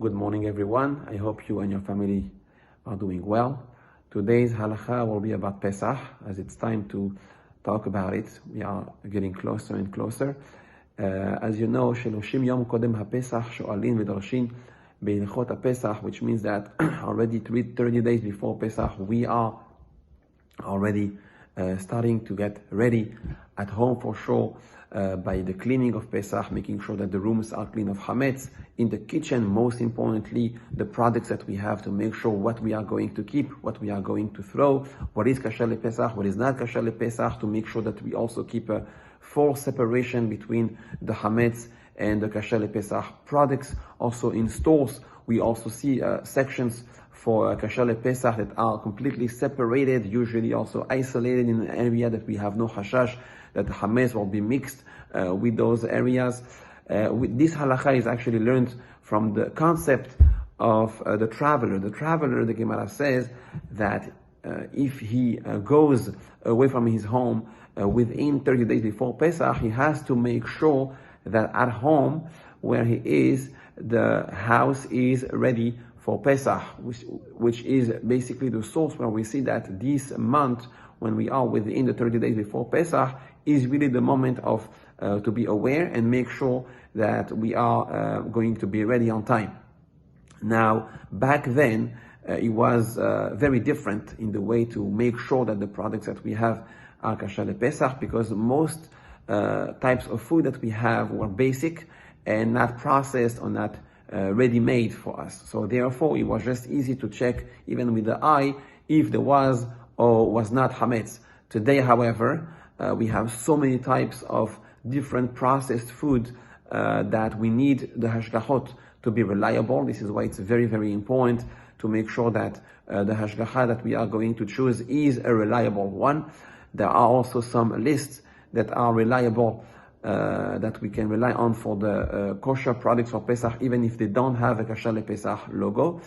Good morning, everyone. I hope you and your family are doing well. Today's halacha will be about Pesach, as it's time to talk about it. We are getting closer and closer. As you know, Sheloshim Yom Kodem HaPesach Sho'alin V'Dorshin Be'ilchot HaPesach, which means that already 30 days before Pesach, we are already starting to get ready at home for sure, by the cleaning of Pesach, making sure that the rooms are clean of Hametz. In the kitchen, most importantly, the products that we have to make sure what we are going to keep, what we are going to throw, what is kasher lePesach, what is not kasher lePesach, to make sure that we also keep a full separation between the Hametz and the kasher lePesach products. Also in stores, we also see sections for kasher lePesach that are completely separated, usually also isolated in an area that we have no hashash that the hametz will be mixed with those areas. This halacha is actually learned from the concept of the traveler. The traveler, the Gemara says, that if he goes away from his home within 30 days before Pesach, he has to make sure that at home where he is, the house is ready for Pesach, which is basically the source where we see that this month, when we are within the 30 days before Pesach, is really the moment of to be aware and make sure that we are going to be ready on time. Now, back then, it was very different in the way to make sure that the products that we have are kasher lePesach, because most types of food that we have were basic and not processed or not ready-made for us. So therefore, it was just easy to check, even with the eye, if there was or was not hametz. Today, however, we have so many types of different processed food that we need the hashgachot to be reliable. This is why it's very, very important to make sure that the hashgacha that we are going to choose is a reliable one. There are also some lists that are reliable, that we can rely on for the kosher products for Pesach, even if they don't have a kasher lePesach logo.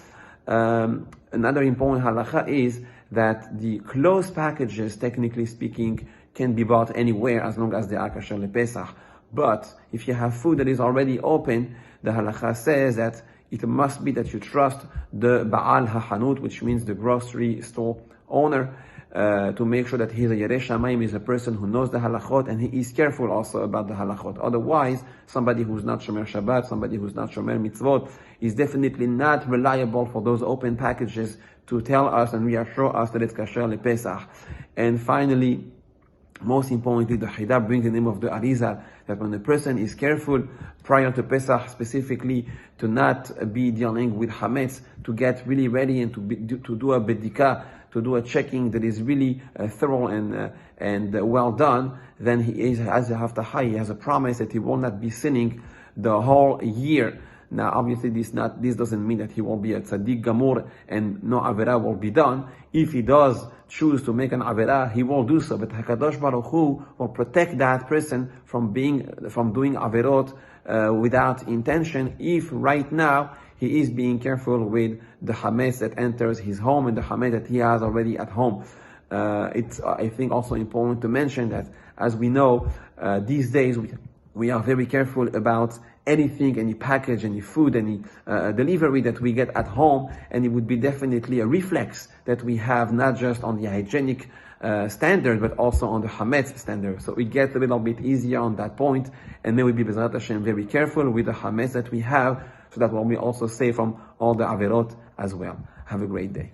Another important halacha is that the closed packages, technically speaking, can be bought anywhere as long as they are kasher lePesach. But if you have food that is already open, the halacha says that it must be that you trust the Ba'al HaChanut, which means the grocery store owner, to make sure that he's a Yerei Shamayim, is a person who knows the halachot and he is careful also about the halachot. Otherwise, somebody who's not Shomer Shabbat, somebody who's not Shomer Mitzvot, is definitely not reliable for those open packages to tell us and reassure us that it's kasher lePesach. And finally, most importantly, the Hida brings the name of the Arizal, that when a person is careful prior to Pesach specifically to not be dealing with Hametz, to get really ready and to do a bedika, to do a checking that is really thorough and well done, then he has a promise that he will not be sinning the whole year. Now, obviously, this doesn't mean that he will be a tzaddik gamur and no avera will be done. If he does choose to make an avera, he will do so. But Hakadosh Baruch Hu will protect that person from doing averot without intention, if right now he is being careful with the hametz that enters his home and the hametz that he has already at home. It's, I think, also important to mention that, as we know, these days we are very careful about anything, any package, any food, any delivery that we get at home, and it would be definitely a reflex that we have not just on the hygienic standard, but also on the hametz standard. So it gets a little bit easier on that point, and may we be B'ezrat Hashem very careful with the hametz that we have, so that we'll be also safe from all the averot as well. Have a great day.